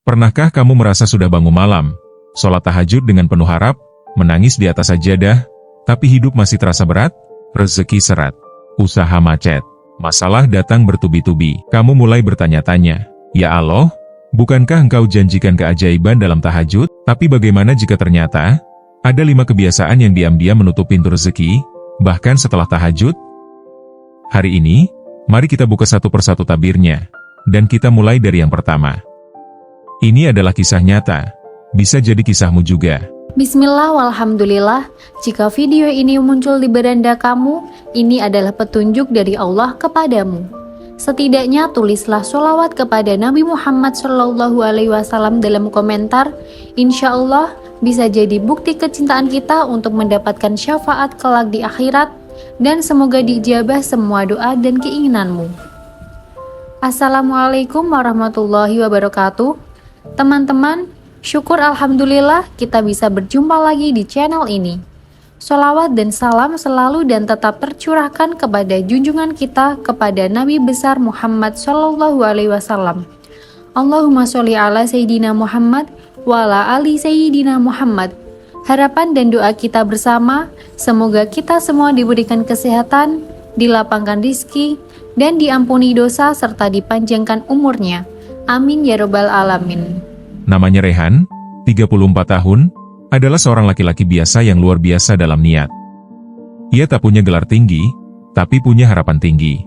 Pernahkah kamu merasa sudah bangun malam, sholat tahajud dengan penuh harap, menangis di atas sajadah, tapi hidup masih terasa berat? Rezeki seret, usaha macet, masalah datang bertubi-tubi. Kamu mulai bertanya-tanya, ya Allah, bukankah Engkau janjikan keajaiban dalam tahajud? Tapi bagaimana jika ternyata ada 5 kebiasaan yang diam-diam menutup pintu rezeki, bahkan setelah tahajud? Hari ini, mari kita buka satu persatu tabirnya, dan kita mulai dari yang pertama. Ini adalah kisah nyata, bisa jadi kisahmu juga. Bismillah walhamdulillah, jika video ini muncul di beranda kamu, ini adalah petunjuk dari Allah kepadamu. Setidaknya tulislah sholawat kepada Nabi Muhammad SAW dalam komentar. Insya Allah bisa jadi bukti kecintaan kita untuk mendapatkan syafaat kelak di akhirat, dan semoga diijabah semua doa dan keinginanmu. Assalamualaikum warahmatullahi wabarakatuh. Teman-teman, syukur alhamdulillah kita bisa berjumpa lagi di channel ini. Sholawat dan salam selalu dan tetap tercurahkan kepada junjungan kita, kepada Nabi besar Muhammad SAW. Allahumma sholli ala Sayyidina Muhammad wa ala ali Sayyidina Muhammad. Harapan dan doa kita bersama, semoga kita semua diberikan kesehatan, dilapangkan rizki, dan diampuni dosa serta dipanjangkan umurnya. Amin ya robbal alamin. Namanya Rehan, 34 tahun, adalah seorang laki-laki biasa yang luar biasa dalam niat. Ia tak punya gelar tinggi, tapi punya harapan tinggi.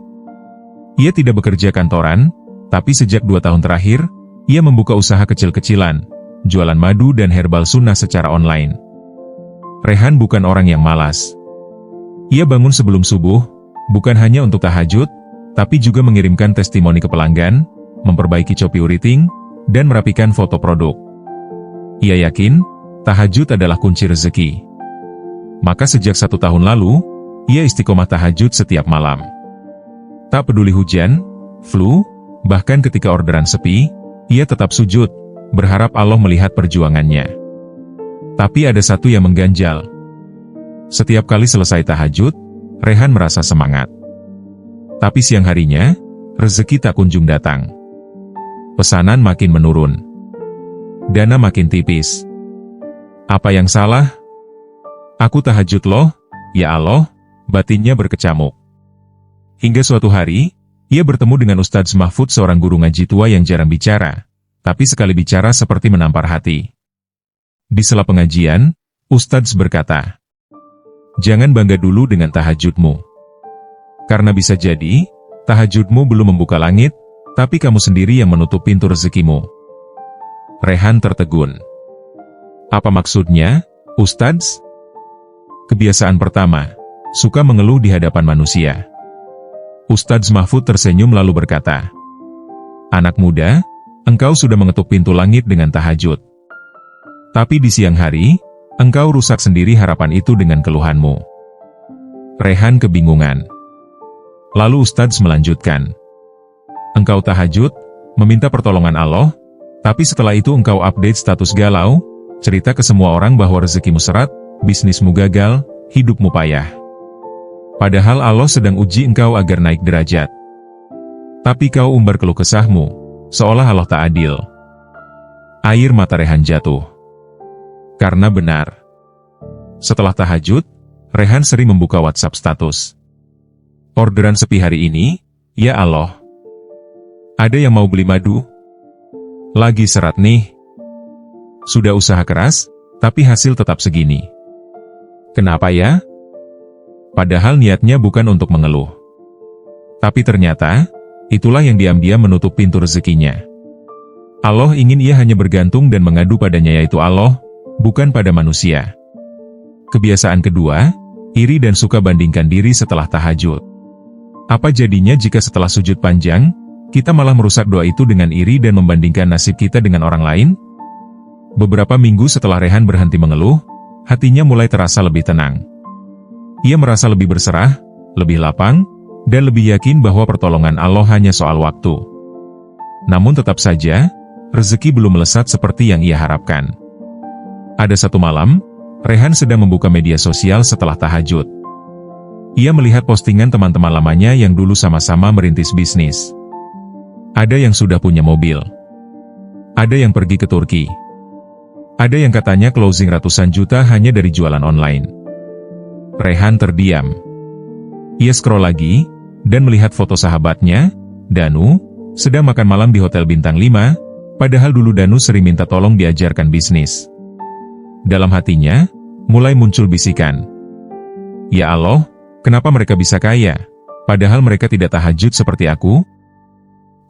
Ia tidak bekerja kantoran, tapi sejak 2 tahun terakhir, ia membuka usaha kecil-kecilan, jualan madu dan herbal sunnah secara online. Rehan bukan orang yang malas. Ia bangun sebelum subuh, bukan hanya untuk tahajud, tapi juga mengirimkan testimoni ke pelanggan, memperbaiki copywriting, dan merapikan foto produk. Ia yakin, tahajud adalah kunci rezeki. Maka sejak 1 tahun lalu, ia istiqomah tahajud setiap malam. Tak peduli hujan, flu, bahkan ketika orderan sepi, ia tetap sujud, berharap Allah melihat perjuangannya. Tapi ada satu yang mengganjal. Setiap kali selesai tahajud, Rehan merasa semangat. Tapi siang harinya, rezeki tak kunjung datang. Pesanan makin menurun. Dana makin tipis. Apa yang salah? Aku tahajud loh, ya Allah, batinnya berkecamuk. Hingga suatu hari, ia bertemu dengan Ustadz Mahfud, seorang guru ngaji tua yang jarang bicara, tapi sekali bicara seperti menampar hati. Di sela pengajian, Ustadz berkata, "Jangan bangga dulu dengan tahajudmu. Karena bisa jadi, tahajudmu belum membuka langit, tapi kamu sendiri yang menutup pintu rezekimu." Rehan tertegun. Apa maksudnya, Ustadz? Kebiasaan pertama, suka mengeluh di hadapan manusia. Ustadz Mahfud tersenyum lalu berkata, "Anak muda, engkau sudah mengetuk pintu langit dengan tahajud. Tapi di siang hari, engkau rusak sendiri harapan itu dengan keluhanmu." Rehan kebingungan. Lalu Ustadz melanjutkan, "Engkau tahajud, meminta pertolongan Allah, tapi setelah itu engkau update status galau, cerita ke semua orang bahwa rezekimu seret, bisnismu gagal, hidupmu payah. Padahal Allah sedang uji engkau agar naik derajat. Tapi kau umbar keluh kesahmu, seolah Allah tak adil." Air mata Rehan jatuh. Karena benar. Setelah tahajud, Rehan sering membuka WhatsApp status. Orderan sepi hari ini, ya Allah. Ada yang mau beli madu? Lagi seret nih. Sudah usaha keras, tapi hasil tetap segini. Kenapa ya? Padahal niatnya bukan untuk mengeluh. Tapi ternyata, itulah yang diam-diam menutup pintu rezekinya. Allah ingin ia hanya bergantung dan mengadu padanya, yaitu Allah, bukan pada manusia. Kebiasaan kedua, iri dan suka bandingkan diri setelah tahajud. Apa jadinya jika setelah sujud panjang, kita malah merusak doa itu dengan iri dan membandingkan nasib kita dengan orang lain? Beberapa minggu setelah Rehan berhenti mengeluh, hatinya mulai terasa lebih tenang. Ia merasa lebih berserah, lebih lapang, dan lebih yakin bahwa pertolongan Allah hanya soal waktu. Namun tetap saja, rezeki belum melesat seperti yang ia harapkan. Ada satu malam, Rehan sedang membuka media sosial setelah tahajud. Ia melihat postingan teman-teman lamanya yang dulu sama-sama merintis bisnis. Ada yang sudah punya mobil. Ada yang pergi ke Turki. Ada yang katanya closing ratusan juta hanya dari jualan online. Rehan terdiam. Ia scroll lagi, dan melihat foto sahabatnya, Danu, sedang makan malam di hotel bintang 5, padahal dulu Danu sering minta tolong diajarkan bisnis. Dalam hatinya, mulai muncul bisikan. Ya Allah, kenapa mereka bisa kaya, padahal mereka tidak tahajud seperti aku?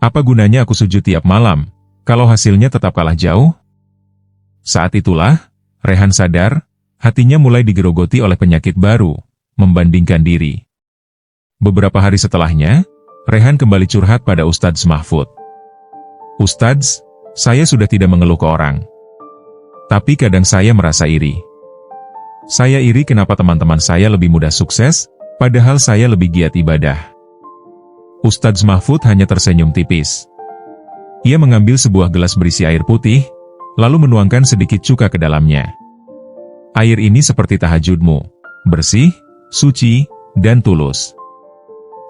Apa gunanya aku sujud tiap malam, kalau hasilnya tetap kalah jauh? Saat itulah, Rehan sadar, hatinya mulai digerogoti oleh penyakit baru, membandingkan diri. Beberapa hari setelahnya, Rehan kembali curhat pada Ustadz Mahfud. Ustadz, saya sudah tidak mengeluh ke orang. Tapi kadang saya merasa iri. Saya iri kenapa teman-teman saya lebih mudah sukses, padahal saya lebih giat ibadah. Ustadz Mahfud hanya tersenyum tipis. Ia mengambil sebuah gelas berisi air putih, lalu menuangkan sedikit cuka ke dalamnya. Air ini seperti tahajudmu, bersih, suci, dan tulus.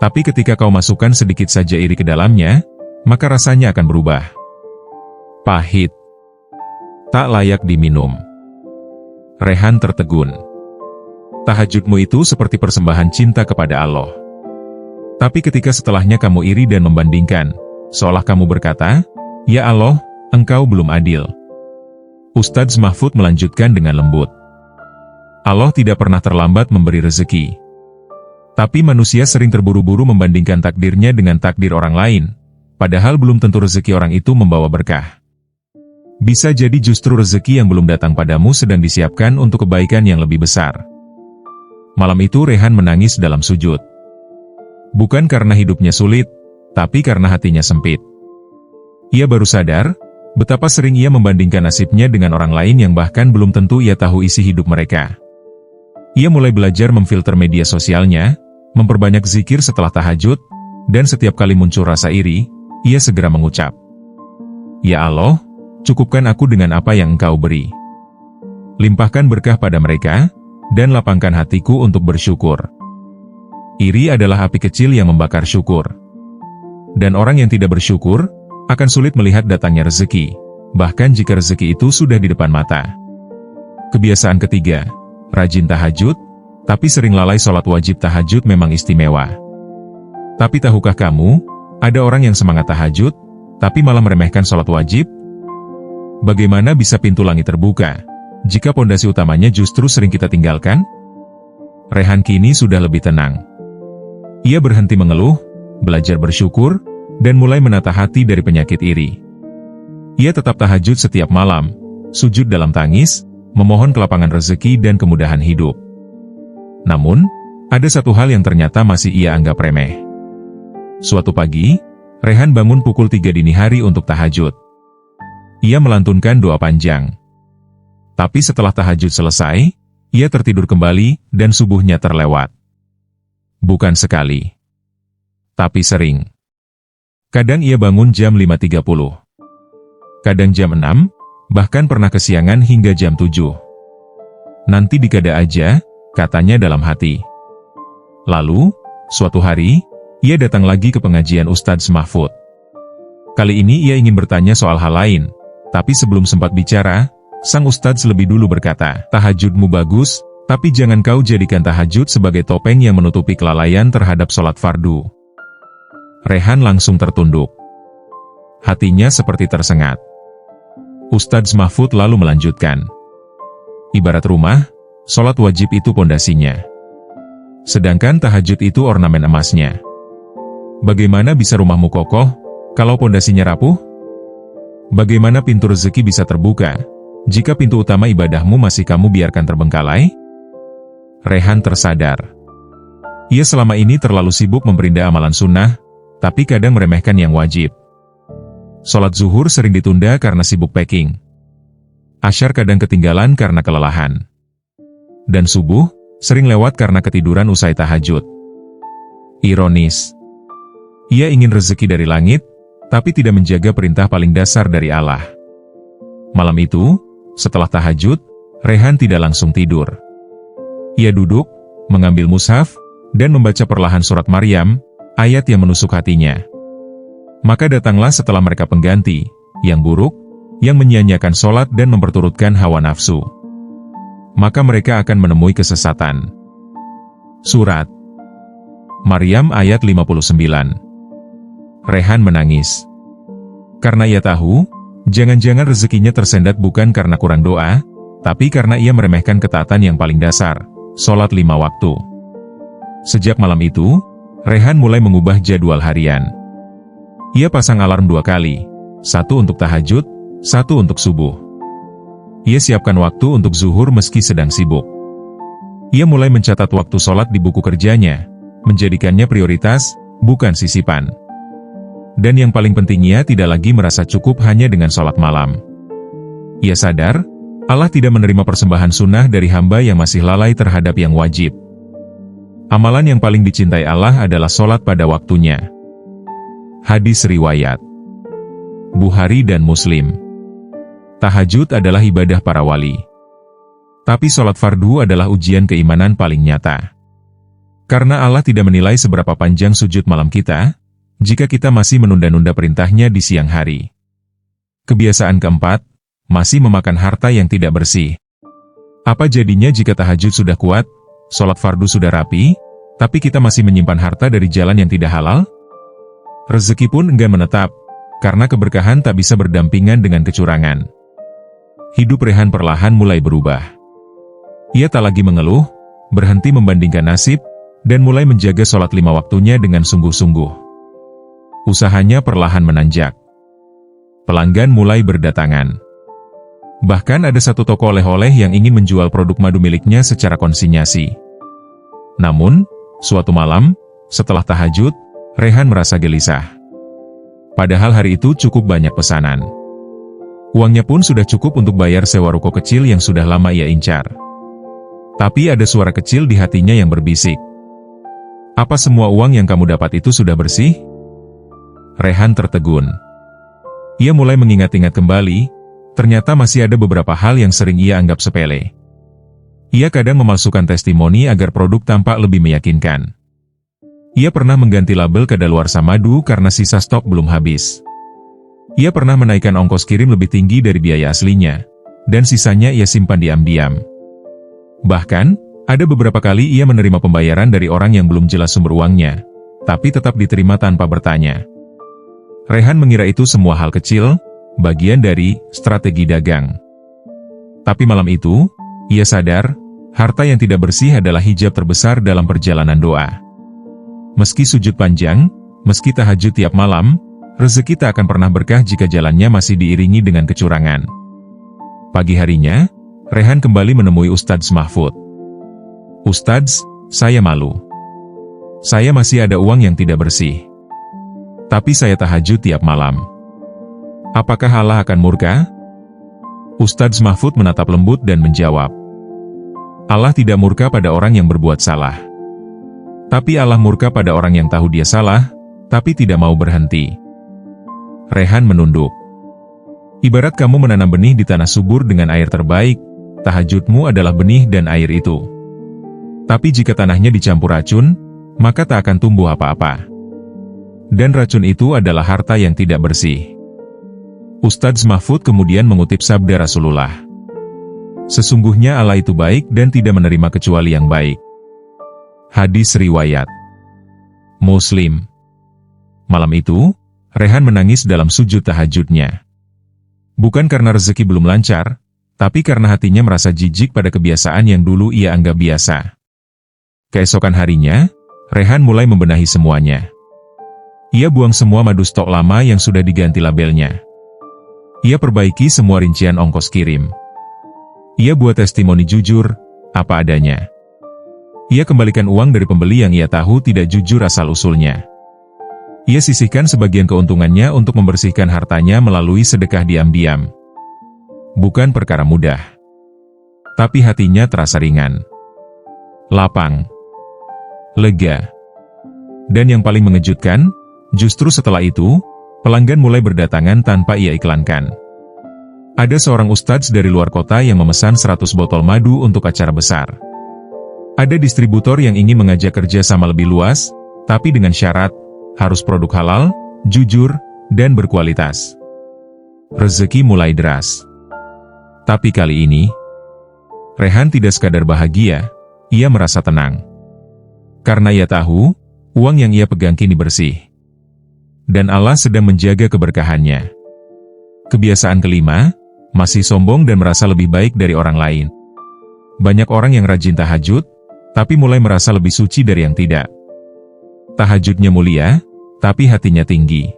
Tapi ketika kau masukkan sedikit saja iri ke dalamnya, maka rasanya akan berubah. Pahit. Tak layak diminum. Rehan tertegun. Tahajudmu itu seperti persembahan cinta kepada Allah. Tapi ketika setelahnya kamu iri dan membandingkan, seolah kamu berkata, "Ya Allah, Engkau belum adil." Ustadz Mahfud melanjutkan dengan lembut. Allah tidak pernah terlambat memberi rezeki. Tapi manusia sering terburu-buru membandingkan takdirnya dengan takdir orang lain, padahal belum tentu rezeki orang itu membawa berkah. Bisa jadi justru rezeki yang belum datang padamu sedang disiapkan untuk kebaikan yang lebih besar. Malam itu Rehan menangis dalam sujud. Bukan karena hidupnya sulit, tapi karena hatinya sempit. Ia baru sadar, betapa sering ia membandingkan nasibnya dengan orang lain yang bahkan belum tentu ia tahu isi hidup mereka. Ia mulai belajar memfilter media sosialnya, memperbanyak zikir setelah tahajud, dan setiap kali muncul rasa iri, ia segera mengucap, "Ya Allah, cukupkan aku dengan apa yang Engkau beri. Limpahkan berkah pada mereka, dan lapangkan hatiku untuk bersyukur." Iri adalah api kecil yang membakar syukur. Dan orang yang tidak bersyukur, akan sulit melihat datangnya rezeki, bahkan jika rezeki itu sudah di depan mata. Kebiasaan ketiga, rajin tahajud, tapi sering lalai sholat wajib tahajud memang istimewa. Tapi tahukah kamu, ada orang yang semangat tahajud, tapi malah meremehkan sholat wajib? Bagaimana bisa pintu langit terbuka, jika pondasi utamanya justru sering kita tinggalkan? Rehan kini sudah lebih tenang. Ia berhenti mengeluh, belajar bersyukur, dan mulai menata hati dari penyakit iri. Ia tetap tahajud setiap malam, sujud dalam tangis, memohon kelapangan rezeki dan kemudahan hidup. Namun, ada satu hal yang ternyata masih ia anggap remeh. Suatu pagi, Rehan bangun pukul 3 dini hari untuk tahajud. Ia melantunkan doa panjang. Tapi setelah tahajud selesai, ia tertidur kembali dan subuhnya terlewat. Bukan sekali, tapi sering. Kadang ia bangun jam 5.30. Kadang jam 6, bahkan pernah kesiangan hingga jam 7. Nanti dikada aja, katanya dalam hati. Lalu, suatu hari, ia datang lagi ke pengajian Ustadz Mahfud. Kali ini ia ingin bertanya soal hal lain, tapi sebelum sempat bicara, sang Ustadz lebih dulu berkata, "Tahajudmu bagus, tapi jangan kau jadikan tahajud sebagai topeng yang menutupi kelalaian terhadap sholat fardu." Rehan langsung tertunduk. Hatinya seperti tersengat. Ustadz Mahfud lalu melanjutkan. Ibarat rumah, sholat wajib itu pondasinya. Sedangkan tahajud itu ornamen emasnya. Bagaimana bisa rumahmu kokoh, kalau pondasinya rapuh? Bagaimana pintu rezeki bisa terbuka, jika pintu utama ibadahmu masih kamu biarkan terbengkalai? Rehan tersadar. Ia selama ini terlalu sibuk memperindah amalan sunnah, tapi kadang meremehkan yang wajib. Sholat zuhur sering ditunda karena sibuk packing. Asyar kadang ketinggalan karena kelelahan. Dan subuh, sering lewat karena ketiduran usai tahajud. Ironis. Ia ingin rezeki dari langit, tapi tidak menjaga perintah paling dasar dari Allah. Malam itu, setelah tahajud, Rehan tidak langsung tidur. Ia duduk, mengambil mushaf, dan membaca perlahan surat Maryam, ayat yang menusuk hatinya. Maka datanglah setelah mereka pengganti, yang buruk, yang menyia-nyiakan sholat dan memperturutkan hawa nafsu. Maka mereka akan menemui kesesatan. Surat Maryam ayat 59. Rehan menangis. Karena ia tahu, jangan-jangan rezekinya tersendat bukan karena kurang doa, tapi karena ia meremehkan ketaatan yang paling dasar, sholat 5 waktu. Sejak malam itu, Rehan mulai mengubah jadwal harian. Ia pasang alarm 2 kali, 1 untuk tahajud, 1 untuk subuh. Ia siapkan waktu untuk zuhur meski sedang sibuk. Ia mulai mencatat waktu sholat di buku kerjanya, menjadikannya prioritas, bukan sisipan. Dan yang paling penting, ia tidak lagi merasa cukup hanya dengan sholat malam. Ia sadar, Allah tidak menerima persembahan sunnah dari hamba yang masih lalai terhadap yang wajib. Amalan yang paling dicintai Allah adalah sholat pada waktunya. Hadis riwayat Bukhari dan Muslim. Tahajud adalah ibadah para wali. Tapi sholat fardu adalah ujian keimanan paling nyata. Karena Allah tidak menilai seberapa panjang sujud malam kita, jika kita masih menunda-nunda perintahnya di siang hari. Kebiasaan keempat, masih memakan harta yang tidak bersih. Apa jadinya jika tahajud sudah kuat, sholat fardu sudah rapi, tapi kita masih menyimpan harta dari jalan yang tidak halal? Rezeki pun enggan menetap, karena keberkahan tak bisa berdampingan dengan kecurangan. Hidup Rehan perlahan mulai berubah. Ia tak lagi mengeluh, berhenti membandingkan nasib, dan mulai menjaga sholat 5 waktunya dengan sungguh-sungguh. Usahanya perlahan menanjak. Pelanggan mulai berdatangan. Bahkan ada satu toko oleh-oleh yang ingin menjual produk madu miliknya secara konsinyasi. Namun, suatu malam, setelah tahajud, Rehan merasa gelisah. Padahal hari itu cukup banyak pesanan. Uangnya pun sudah cukup untuk bayar sewa ruko kecil yang sudah lama ia incar. Tapi ada suara kecil di hatinya yang berbisik. Apa semua uang yang kamu dapat itu sudah bersih? Rehan tertegun. Ia mulai mengingat-ingat kembali, ternyata masih ada beberapa hal yang sering ia anggap sepele. Ia kadang memalsukan testimoni agar produk tampak lebih meyakinkan. Ia pernah mengganti label kadaluarsa madu karena sisa stok belum habis. Ia pernah menaikkan ongkos kirim lebih tinggi dari biaya aslinya, dan sisanya ia simpan diam-diam. Bahkan, ada beberapa kali ia menerima pembayaran dari orang yang belum jelas sumber uangnya, tapi tetap diterima tanpa bertanya. Rehan mengira itu semua hal kecil, bagian dari strategi dagang. Tapi malam itu, ia sadar, harta yang tidak bersih adalah hijab terbesar dalam perjalanan doa. Meski sujud panjang, meski tahajud tiap malam, rezeki tak akan pernah berkah jika jalannya masih diiringi dengan kecurangan. Pagi harinya, Rehan kembali menemui Ustadz Mahfud. Ustadz, saya malu. Saya masih ada uang yang tidak bersih. Tapi saya tahajud tiap malam. Apakah Allah akan murka? Ustadz Mahfud menatap lembut dan menjawab. Allah tidak murka pada orang yang berbuat salah. Tapi Allah murka pada orang yang tahu dia salah, tapi tidak mau berhenti. Rehan menunduk. Ibarat kamu menanam benih di tanah subur dengan air terbaik, tahajudmu adalah benih dan air itu. Tapi jika tanahnya dicampur racun, maka tak akan tumbuh apa-apa. Dan racun itu adalah harta yang tidak bersih. Ustadz Mahfud kemudian mengutip sabda Rasulullah. Sesungguhnya Allah itu baik dan tidak menerima kecuali yang baik. Hadis riwayat Muslim. Malam itu, Rehan menangis dalam sujud tahajudnya. Bukan karena rezeki belum lancar, tapi karena hatinya merasa jijik pada kebiasaan yang dulu ia anggap biasa. Keesokan harinya, Rehan mulai membenahi semuanya. Ia buang semua madu stok lama yang sudah diganti labelnya. Ia perbaiki semua rincian ongkos kirim. Ia buat testimoni jujur, apa adanya. Ia kembalikan uang dari pembeli yang ia tahu tidak jujur asal-usulnya. Ia sisihkan sebagian keuntungannya untuk membersihkan hartanya melalui sedekah diam-diam. Bukan perkara mudah. Tapi hatinya terasa ringan. Lapang. Lega. Dan yang paling mengejutkan, justru setelah itu, pelanggan mulai berdatangan tanpa ia iklankan. Ada seorang ustadz dari luar kota yang memesan 100 botol madu untuk acara besar. Ada distributor yang ingin mengajak kerja sama lebih luas, tapi dengan syarat, harus produk halal, jujur, dan berkualitas. rezeki mulai deras. Tapi kali ini, Rehan tidak sekadar bahagia, ia merasa tenang. Karena ia tahu, uang yang ia pegang kini bersih. Dan Allah sedang menjaga keberkahannya. Kebiasaan kelima, masih sombong dan merasa lebih baik dari orang lain. Banyak orang yang rajin tahajud, tapi mulai merasa lebih suci dari yang tidak. Tahajudnya mulia, tapi hatinya tinggi.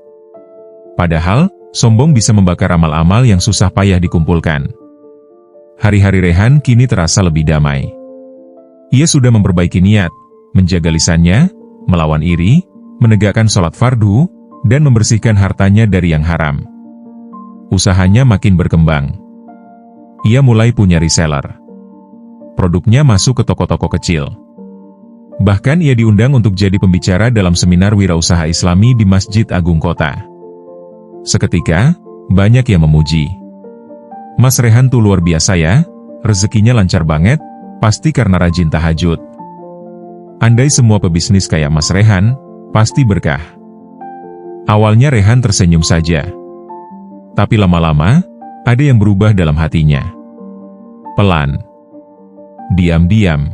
Padahal, sombong bisa membakar amal-amal yang susah payah dikumpulkan. Hari-hari Rehan kini terasa lebih damai. Ia sudah memperbaiki niat, menjaga lisannya, melawan iri, menegakkan sholat fardu, dan membersihkan hartanya dari yang haram. Usahanya makin berkembang. Ia mulai punya reseller. Produknya masuk ke toko-toko kecil. Bahkan ia diundang untuk jadi pembicara dalam seminar wirausaha Islami di Masjid Agung Kota. Seketika, banyak yang memuji. Mas Rehan tuh luar biasa ya, rezekinya lancar banget, pasti karena rajin tahajud. Andai semua pebisnis kayak Mas Rehan, pasti berkah. Awalnya Rehan tersenyum saja. Tapi lama-lama, ada yang berubah dalam hatinya. Pelan. Diam-diam.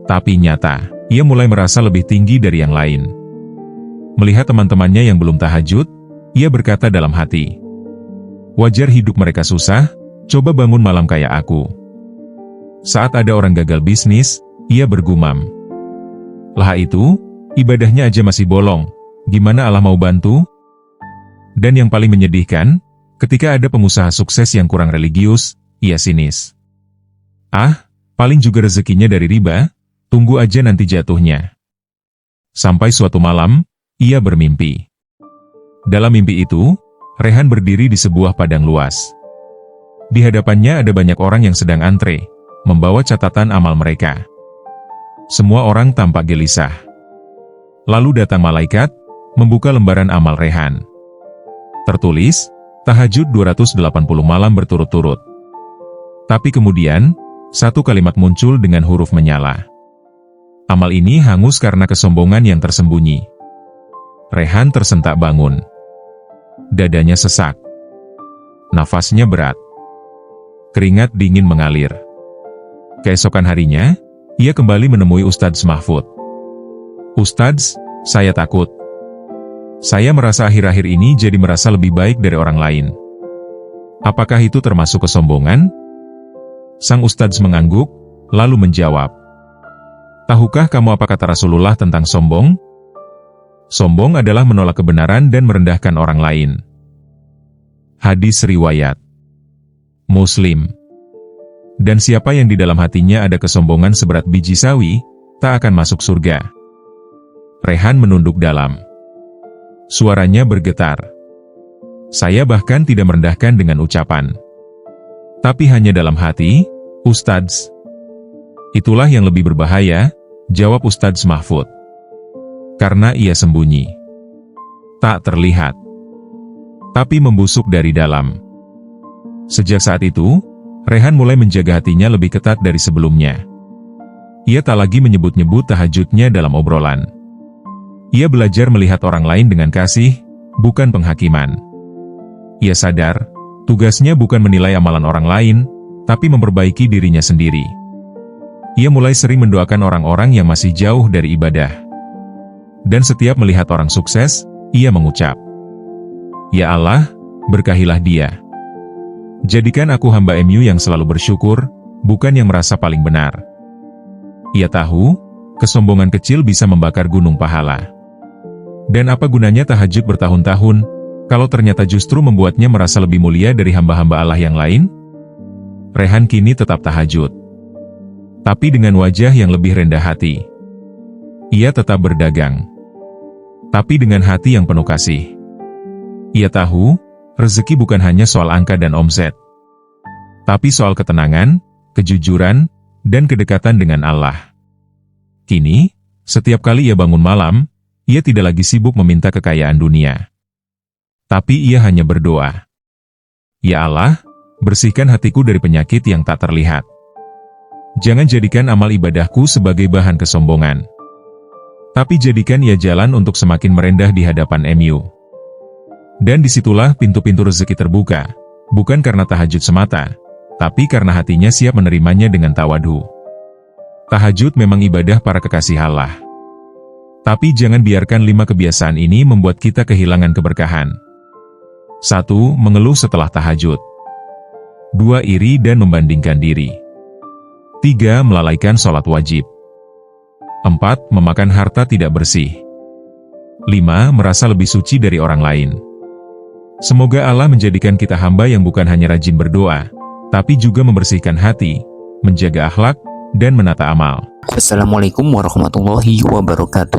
Tapi nyata, ia mulai merasa lebih tinggi dari yang lain. Melihat teman-temannya yang belum tahajud, ia berkata dalam hati, wajar hidup mereka susah, coba bangun malam kayak aku. Saat ada orang gagal bisnis, ia bergumam. Lah itu, ibadahnya aja masih bolong, gimana Allah mau bantu? Dan yang paling menyedihkan, ketika ada pengusaha sukses yang kurang religius, ia sinis. Ah, paling juga rezekinya dari riba, tunggu aja nanti jatuhnya. Sampai suatu malam, ia bermimpi. Dalam mimpi itu, Rehan berdiri di sebuah padang luas. Di hadapannya ada banyak orang yang sedang antre, membawa catatan amal mereka. Semua orang tampak gelisah. Lalu datang malaikat, membuka lembaran amal Rehan. Tertulis, tahajud 280 malam berturut-turut. Tapi kemudian, satu kalimat muncul dengan huruf menyala. Amal ini hangus karena kesombongan yang tersembunyi. Rehan tersentak bangun. Dadanya sesak. Nafasnya berat. Keringat dingin mengalir. Keesokan harinya, ia kembali menemui Ustadz Mahfud. Ustadz, saya takut. Saya merasa akhir-akhir ini jadi merasa lebih baik dari orang lain. Apakah itu termasuk kesombongan? Sang Ustadz mengangguk, lalu menjawab. Tahukah kamu apa kata Rasulullah tentang sombong? Sombong adalah menolak kebenaran dan merendahkan orang lain. Hadis riwayat Muslim. Dan siapa yang di dalam hatinya ada kesombongan seberat biji sawi, tak akan masuk surga. Rehan menunduk dalam. Suaranya bergetar. Saya bahkan tidak merendahkan dengan ucapan. Tapi hanya dalam hati, Ustadz. Itulah yang lebih berbahaya, jawab Ustadz Mahfud. Karena ia sembunyi. Tak terlihat. Tapi membusuk dari dalam. Sejak saat itu, Rehan mulai menjaga hatinya lebih ketat dari sebelumnya. Ia tak lagi menyebut-nyebut tahajudnya dalam obrolan. Ia belajar melihat orang lain dengan kasih, bukan penghakiman. Ia sadar, tugasnya bukan menilai amalan orang lain, tapi memperbaiki dirinya sendiri. Ia mulai sering mendoakan orang-orang yang masih jauh dari ibadah. Dan setiap melihat orang sukses, ia mengucap, Ya Allah, berkahilah dia. Jadikan aku hamba MU yang selalu bersyukur, bukan yang merasa paling benar. Ia tahu, kesombongan kecil bisa membakar gunung pahala. Dan apa gunanya tahajud bertahun-tahun, kalau ternyata justru membuatnya merasa lebih mulia dari hamba-hamba Allah yang lain? Rehan kini tetap tahajud. Tapi dengan wajah yang lebih rendah hati. Ia tetap berdagang. Tapi dengan hati yang penuh kasih. Ia tahu, rezeki bukan hanya soal angka dan omset. Tapi soal ketenangan, kejujuran, dan kedekatan dengan Allah. Kini, setiap kali ia bangun malam, ia tidak lagi sibuk meminta kekayaan dunia. Tapi ia hanya berdoa. Ya Allah, bersihkan hatiku dari penyakit yang tak terlihat. Jangan jadikan amal ibadahku sebagai bahan kesombongan. Tapi jadikan ia jalan untuk semakin merendah di hadapan MU. Dan disitulah pintu-pintu rezeki terbuka, bukan karena tahajud semata, tapi karena hatinya siap menerimanya dengan tawadu. Tahajud memang ibadah para kekasih Allah. Tapi jangan biarkan 5 kebiasaan ini membuat kita kehilangan keberkahan. 1. Mengeluh setelah tahajud. 2. Iri dan membandingkan diri. 3. Melalaikan sholat wajib. 4. Memakan harta tidak bersih. 5. Merasa lebih suci dari orang lain. Semoga Allah menjadikan kita hamba yang bukan hanya rajin berdoa, tapi juga membersihkan hati, menjaga akhlak, dan menata amal. Assalamualaikum warahmatullahi wabarakatuh.